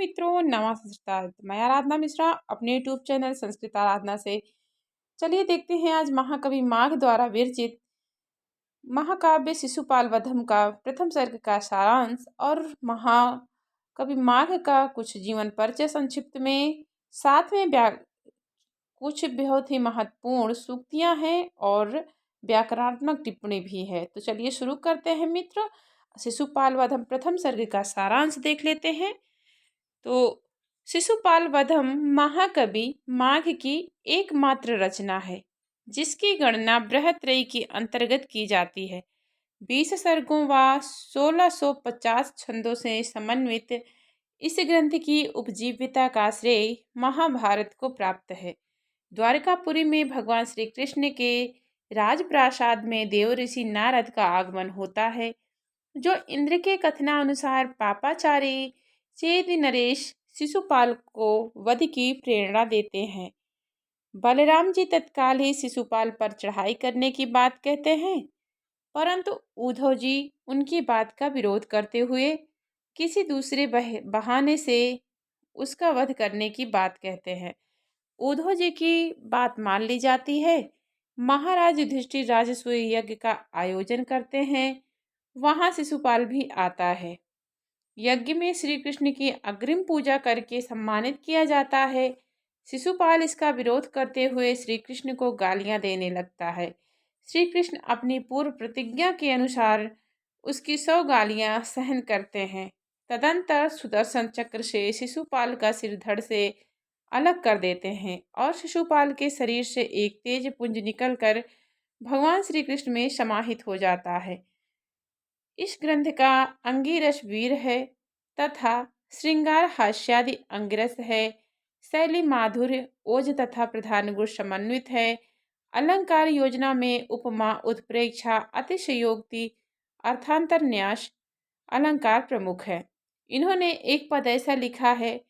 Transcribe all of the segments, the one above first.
मित्रों, नमस्कार। मैं आराधना मिश्रा अपने यूट्यूब चैनल संस्कृत आराधना से। चलिए देखते हैं आज महाकवि माघ द्वारा विरचित महाकाव्य शिशुपाल वधम का प्रथम सर्ग का सारांश और महाकवि माघ का कुछ जीवन परिचय संक्षिप्त में। साथ में कुछ बहुत ही महत्वपूर्ण सूक्तियां हैं और व्याकरणात्मक टिप्पणी भी है। तो चलिए शुरू करते हैं मित्र। शिशुपाल वधम प्रथम सर्ग का सारांश देख लेते हैं। तो शिशुपाल वधम महाकवि माघ की एकमात्र रचना है जिसकी गणना बृहत्त्रयी के अंतर्गत की जाती है। 20 सर्गों व 1650 छंदों से समन्वित इस ग्रंथ की उपजीव्यता का श्रेय महाभारत को प्राप्त है। द्वारकापुरी में भगवान श्री कृष्ण के राजप्रासाद में देव ऋषि नारद का आगमन होता है, जो इंद्र के कथनानुसार पापाचारी चेद नरेश शिशुपाल को वध की प्रेरणा देते हैं। बलराम जी तत्काल ही शिशुपाल पर चढ़ाई करने की बात कहते हैं, परंतु उद्धव जी उनकी बात का विरोध करते हुए किसी दूसरे बहाने से उसका वध करने की बात कहते हैं। उद्धव जी की बात मान ली जाती है। महाराज युधिष्ठिर राजसूय यज्ञ का आयोजन करते हैं, वहां शिशुपाल भी आता है। यज्ञ में श्री कृष्ण की अग्रिम पूजा करके सम्मानित किया जाता है। शिशुपाल इसका विरोध करते हुए श्री कृष्ण को गालियां देने लगता है। श्री कृष्ण अपनी पूर्व प्रतिज्ञा के अनुसार उसकी 100 गालियां सहन करते हैं। तदंतर सुदर्शन चक्र से शिशुपाल का सिर धड़ से अलग कर देते हैं और शिशुपाल के शरीर से एक तेज पुंज निकलकर भगवान श्री कृष्ण में समाहित हो जाता है। इस ग्रंथ का अंगिरस वीर है तथा श्रृंगार हास्यादि अंगिरस है। शैली माधुर्य ओज तथा प्रधान गुण समन्वित है। अलंकार योजना में उपमा उत्प्रेक्षा अतिशयोक्ति अर्थांतर न्यास अलंकार प्रमुख है। इन्होंने एक पद ऐसा लिखा है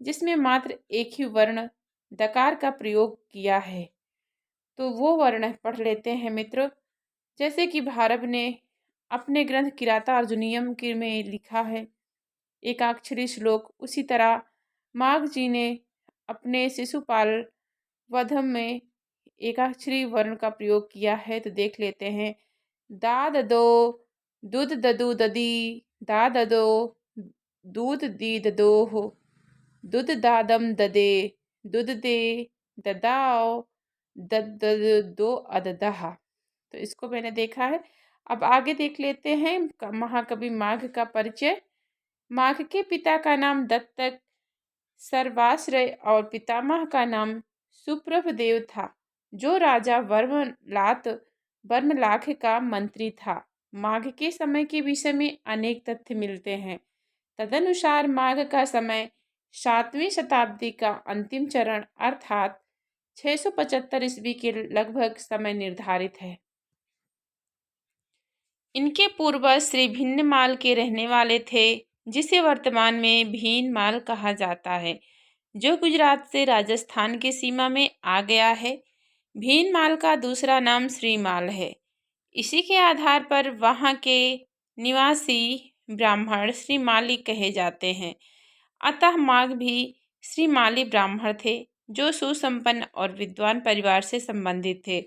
जिसमें मात्र एक ही वर्ण दकार का प्रयोग किया है। तो वो वर्ण पढ़ लेते हैं मित्र। जैसे कि भारव ने अपने ग्रंथ किराता अर्जुनियम के में लिखा है एकाक्षरी श्लोक, उसी तरह माघ जी ने अपने शिशुपाल वधम में एकाक्षरी वर्ण का प्रयोग किया है। तो देख लेते हैं। दाद दो दूध ददू ददी, दाद दो दूध दी ददो हो, दूध दादम ददे, दूध दे ददाओ, दद दो अददहा। तो इसको मैंने देखा है। अब आगे देख लेते हैं महाकवि माघ का परिचय। माघ के पिता का नाम दत्तक सर्वाश्रय और पितामह का नाम सुप्रभदेव था, जो राजा वर्मलाख का मंत्री था। माघ के समय के विषय में अनेक तथ्य मिलते हैं। तदनुसार माघ का समय 7वीं शताब्दी का अंतिम चरण अर्थात 675 ईस्वी के लगभग समय निर्धारित है। इनके पूर्वज श्री भिन्नमाल के रहने वाले थे, जिसे वर्तमान में भीनमाल कहा जाता है, जो गुजरात से राजस्थान की सीमा में आ गया है। भीनमाल का दूसरा नाम श्रीमाल है। इसी के आधार पर वहाँ के निवासी ब्राह्मण श्रीमाली कहे जाते हैं। अतः माघ भी श्रीमाली ब्राह्मण थे, जो सुसंपन्न और विद्वान परिवार से संबंधित थे।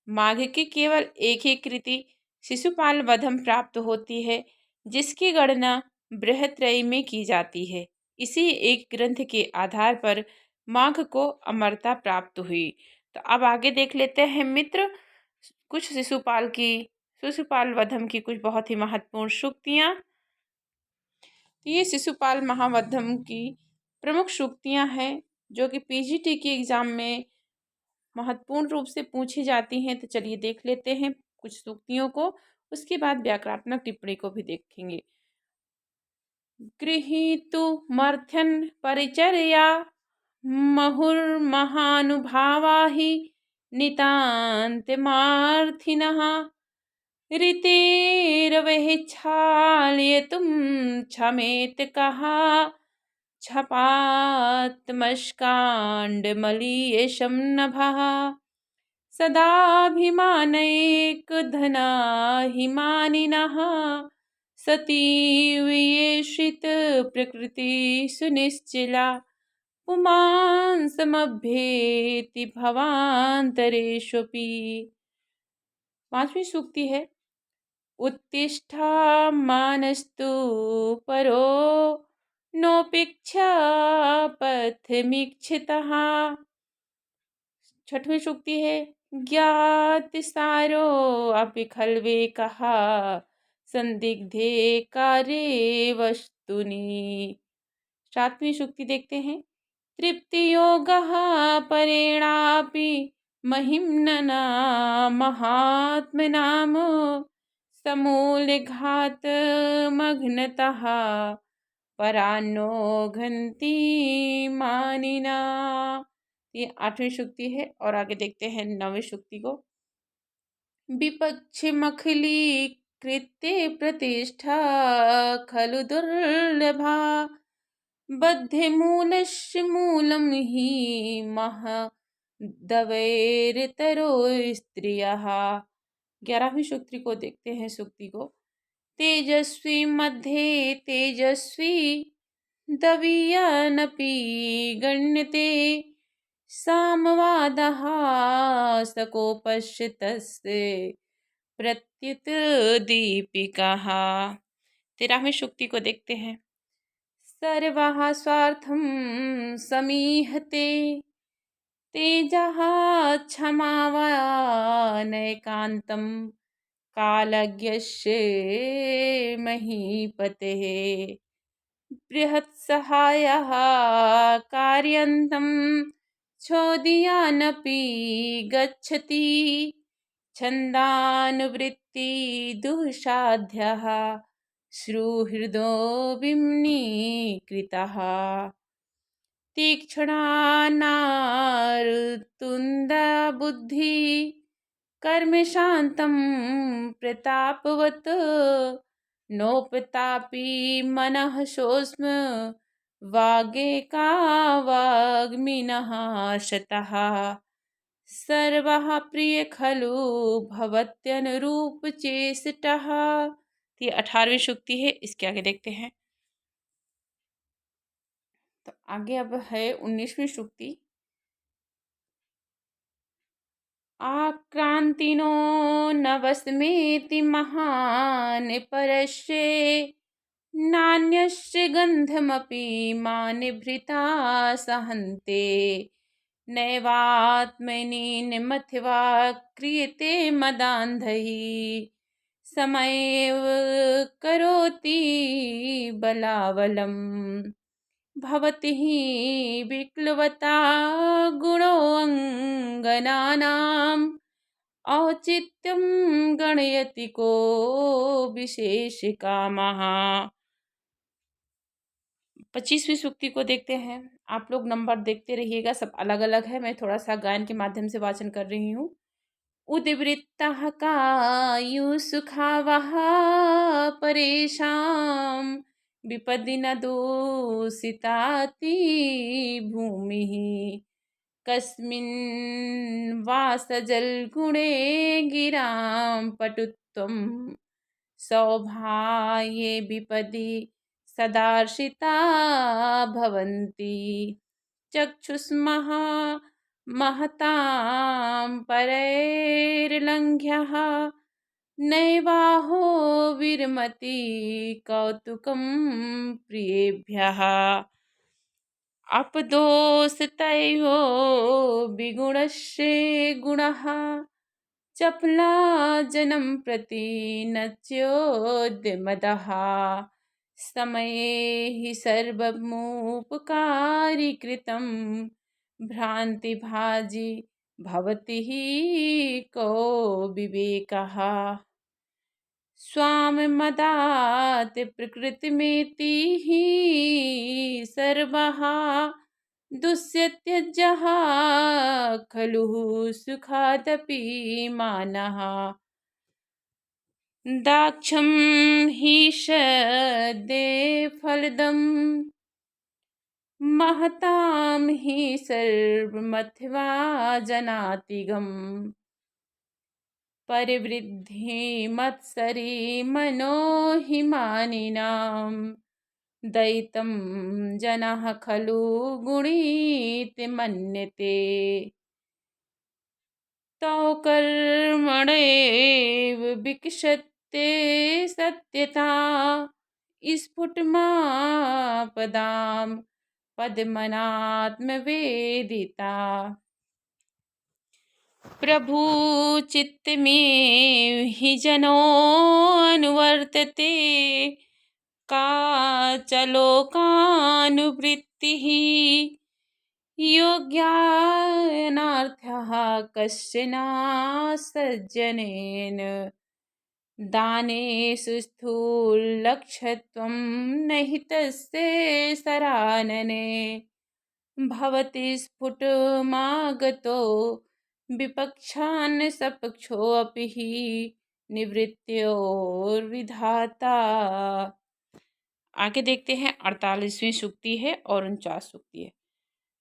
माघ की केवल एक ही कृति शिशुपाल वधम प्राप्त होती है, जिसकी गणना बृहत्त्रयी में की जाती है। इसी एक ग्रंथ के आधार पर माघ को अमरता प्राप्त हुई। तो अब आगे देख लेते हैं मित्र कुछ शिशुपाल वधम की कुछ बहुत ही महत्वपूर्ण सूक्तियाँ। तो ये शिशुपाल महावधम की प्रमुख सूक्तियाँ हैं जो कि पीजीटी के एग्जाम में महत्वपूर्ण रूप से पूछी जाती हैं। तो चलिए देख लेते हैं कुछ सूक्तियों को, उसके बाद व्याकरणात्मक टिप्पणी को भी देखेंगे। गृहीतु मर्थ्यन परिचर्या मुहुर्महानुभावा हि नितान्तमार्थिनः ऋतेरवहेच्छालयितुं क्षमेत कः क्षपात्मस्काण्डमलीयशं नभः सदाभिमानैकधना हिमानिनः सतीव ये श्रित प्रकृति सुनिश्चिला पुमांसमभ्येति भवान्तरेष्वपि। पांचवी सूक्ति है, उत्तिष्ठामानस्तु परो नोपेक्षा पथमीक्षितः। छठवीं सूक्ति है, ज्ञातिसारो अपि खल्वे कहा संदिग्धे कार्ये वस्तुनि। सातवीं सूक्ति देखते हैं, तृप्तियोगः परेणापि महिम्नना महात्मनाम समूलघातमघ्नतः परान्नो घन्ति मानिना। ये आठवीं सूक्ति है। और आगे देखते हैं नौवीं सूक्ति को, विपक्षमखिली कृत्ये प्रतिष्ठा खलु दुर्लभा बद्धमूलस्य मूलं हि महदवैरतरो स्त्रियः। 11वीं सूक्ति को देखते हैं। सूक्ति को, तेजस्वी मध्ये तेजस्वी दवीयानपि गण्यते सामवादः सकोपस्य तस्य प्रत्युत दीपिकाः। 13वीं सूक्ति को देखते हैं, सर्वः स्वार्थं समीहते तेजः क्षमावानैकान्तं कालज्ञस्य महीपतेः बृहत्सहायः कार्यन्तं छोदयानपि गच्छति छन्दानुवृत्ति दुःसाध्यः श्रुहृदो विम्नीकृतः तीक्ष्णा नारतुन्द कर्म शान्तं प्रतापवत् नोपतापि मनः सोऽस्म वागेका वाग्मिनः शतः सर्वः प्रिय खलु भवत्यनुरूप चेष्टः। ये 18वीं सूक्ति है। इसके आगे देखते हैं। तो आगे अब है 19वीं सूक्ति, आक्रांतिनो नवस्मेति महान् परस्य नान्यस्य गन्धमपि मानिभृता सहन्ते नैवात्मनि निमथ्वा क्रियते मदान्धैः समयेव करोति बलावलम् भवति विक्लवता गुणोऽङ्गनानाम् औचित्यं गणयति को विशेषकामः। 25वीं सूक्ति को देखते हैं। आप लोग नंबर देखते रहिएगा, सब अलग अलग है, मैं थोड़ा सा गायन के माध्यम से वाचन कर रही हूँ। उद्वृत्तः कायुसुखावः परेषां विपदि न दूषिताति भूमिः कस्मिन् वासजलगुणे गिरां पटुत्वं सौभाग्ये विपदि सदार्शिता भवन्ति चक्षुष्मः महतां परैर्लङ्घ्यः नैवाहो विरमति कौतुकं प्रियेभ्यः अपदोषतैव विगुणस्य गुणः चपला जनं प्रति न चोद्यमदः समये हि सर्वमुपकारि कृतं भ्रान्तिभाजी भवति हि को विवेकः स्वाममदात् प्रकृतिमेति हि सर्वः दुष्यत्यजः खलु सुखादपि मानः दाक्षं हि सद्ये फलदं महतां हि सर्वमथवा जनातिगम् परिवृद्धि मत्सरी मनोहिमानिनां दयितं जनः खलु गुणीति मन्यते। तौ कर्मणैव विकशते सत्यता स्फुटमापदां पद्मनात्मवेदिता। प्रभु चित्तमेव हि जनो अनुवर्तते काचलोकानुवृत्तिः योग्यानार्थः कश्चन सज्जनेन दानेषु स्थूलक्षत्वं न हि तस्य सरानने भवति स्फुटमागतो विपक्षान् सपक्षोऽपि हि निवृत्त्योर्विधाता। आगे देखते हैं 48वीं सूक्ति है और 49 सूक्ति है।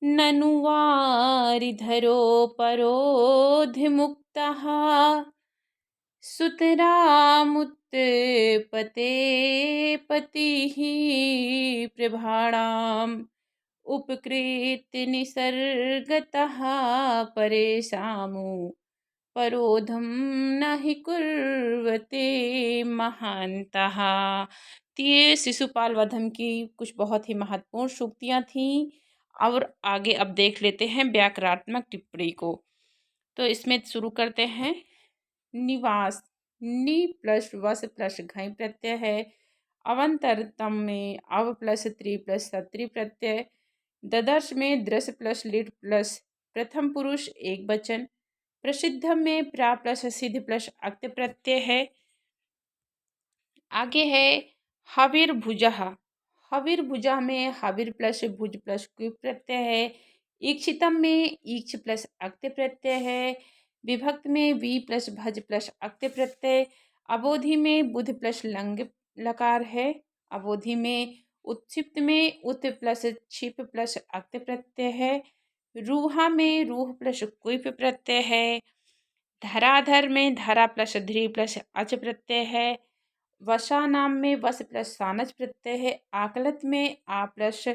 ननु वारिधरो परोधिमुक्तः सुतरामुत्पते पतिः प्रभाणाम् उपकृत निसर्गतः परेशामु परोधम न हि कुर्वते महान्तः। तो ये शिशुपाल वधम की कुछ बहुत ही महत्वपूर्ण सूक्तियाँ थीं और आगे अब देख लेते हैं व्याकरणात्मक टिप्पणी को। तो इसमें शुरू करते हैं। निवास नि प्लस वस प्लस घई प्रत्यय है। अवंतरतम में अव प्लस त्रि प्लस सत्री प्रत्यय। ददर्श में दृश प्लस लिट प्लस प्रथम पुरुष एक वचन। प्रसिद्धम में प्रा प्लस सिद्ध प्लस अक्त प्रत्यय है। आगे है हविर्भुजः। हविर्भुजः में हविर प्लस भुज प्लस क्यू प्रत्यय है। ईक्षितम में ईक्ष प्लस अक्त प्रत्यय है। विभक्त में वी प्लस भज प्लस अक्त प्रत्यय। अबोधि में बुध प्लस लंग लकार है। अबोधि में उत्क्षिप्त में उत प्लस छिप प्लस अक्त प्रत्यय है। रूहा में रूह प्लस कुप प्रत्यय है। धराधर में धरा प्लस ध्री प्लस अच प्रत्यय है। वशा नाम में वस प्लस सानच प्रत्यय है। आकलत में आ प्लस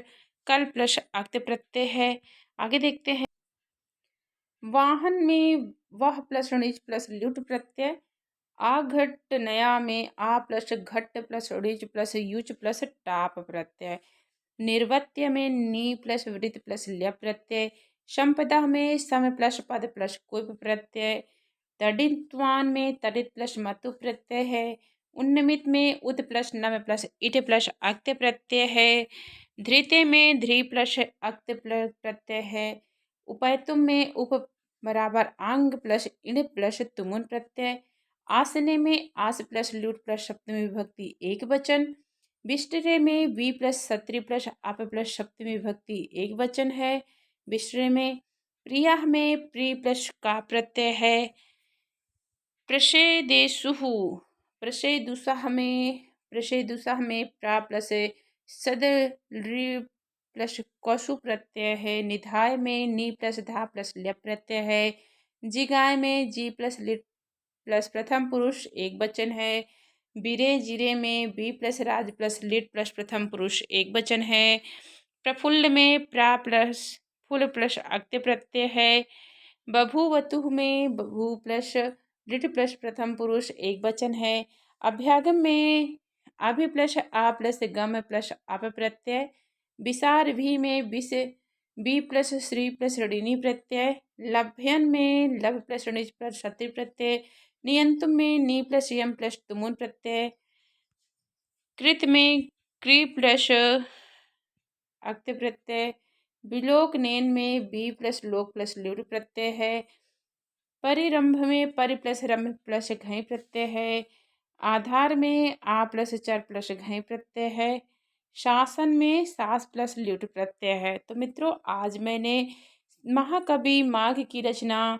कल प्लस अक्त प्रत्यय है। आगे देखते हैं। वाहन में वह प्लस णिज प्लस लुट प्रत्यय। आघट नया में आ प्लस घट प्लस ऋज प्लस युच प्लस टाप प्रत्यय। निर्वत्य में नी प्लस वृत प्लस ल्य प्रत्यय। संपदा में सम प्लस पद प्लस कुप प्रत्यय। तडित्वान में तडित प्लस मतु प्रत्यय है। उन्नमित में उत प्लस नम प्लस इट प्लस अक्त प्रत्यय है। धृत्य में ध्री प्लस अक्त प्लस प्रत्यय है। उपैतुम में उप बराबर आंग प्लस इण प्लस तुमुन प्रत्यय। आसने में आस प्लस लूट प्लस सप्तमी विभक्ति एक वचन। विष्टरे में वी प्लस सत्री प्लस आप प्लस सप्तमी विभक्ति एक वचन है। विष्टरे में प्रिया में प्री प्लस का प्रत्यय है। प्रषेदेशुः प्रषेदुसह में प्रा प्लस सद रि प्लस कौशु प्रत्यय है। निधाय में नी प्लस धा प्लस ल्य प्रत्यय है। जिगाय में जी प्लस लिट प्लस प्रथम पुरुष एक वचन है। बीरे जिरे में बी प्लस राज प्लस लिट प्लस प्रथम पुरुष एक वचन है। प्रफुल्ल में प्रा प्लस फुल प्लस अक्त प्रत्यय है। बभूवतुः में बभू प्लस लिट प्लस प्रथम पुरुष एक वचन है। अभ्यागम में अभि प्लस आ प्लस गम प्लस अप प्रत्यय। विसार भी में विष बी प्लस श्री प्लस ऋणी प्रत्यय। लभ्यन में लभ प्लस ऋणिज प्लस शत्रु प्रत्यय। नियंतुम में नी प्लस यम प्लस तुमुन प्रत्यय। कृत में क्री प्लस अक्त प्रत्यय। विलोक नेन में बी प्लस लोक प्लस लुट प्रत्यय है। परिरंभ में परि प्लस रंभ प्लस घई प्रत्यय है। आधार में आ प्लस चर प्लस घई प्रत्यय है। शासन में सास प्लस ल्युट प्रत्यय है। तो मित्रों, आज मैंने महाकवि माघ की रचना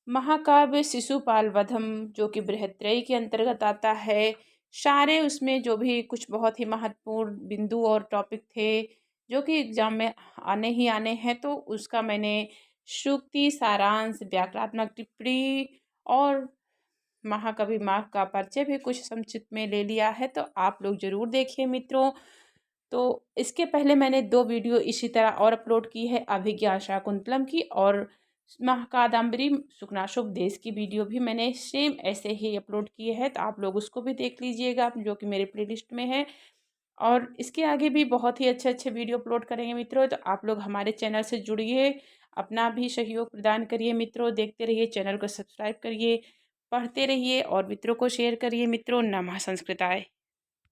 महाकाव्य शिशुपाल वधम जो कि बृहत्त्रयी के अंतर्गत आता है, सारे उसमें जो भी कुछ बहुत ही महत्वपूर्ण बिंदु और टॉपिक थे जो कि एग्जाम में आने ही आने हैं, तो उसका मैंने सूक्ति सारांश व्याकरणात्मक टिप्पणी और महाकवि माघ का परिचय भी कुछ संक्षिप्त में ले लिया है, तो आप लोग ज़रूर देखिए मित्रों। तो इसके पहले मैंने 2 वीडियो इसी तरह और अपलोड की है, अभिज्ञान शाकुंतलम की और महाकादम्बरी शुकनाशोपदेश की वीडियो भी मैंने सेम ऐसे ही अपलोड किए हैं, तो आप लोग उसको भी देख लीजिएगा जो कि मेरे प्लेलिस्ट में है। और इसके आगे भी बहुत ही अच्छे-अच्छे वीडियो अपलोड करेंगे मित्रों, तो आप लोग हमारे चैनल से जुड़िए, अपना भी सहयोग प्रदान करिए मित्रों, देखते रहिए, चैनल को सब्सक्राइब करिए, पढ़ते रहिए और मित्रों को शेयर करिए मित्रों। नमः संस्कृताय।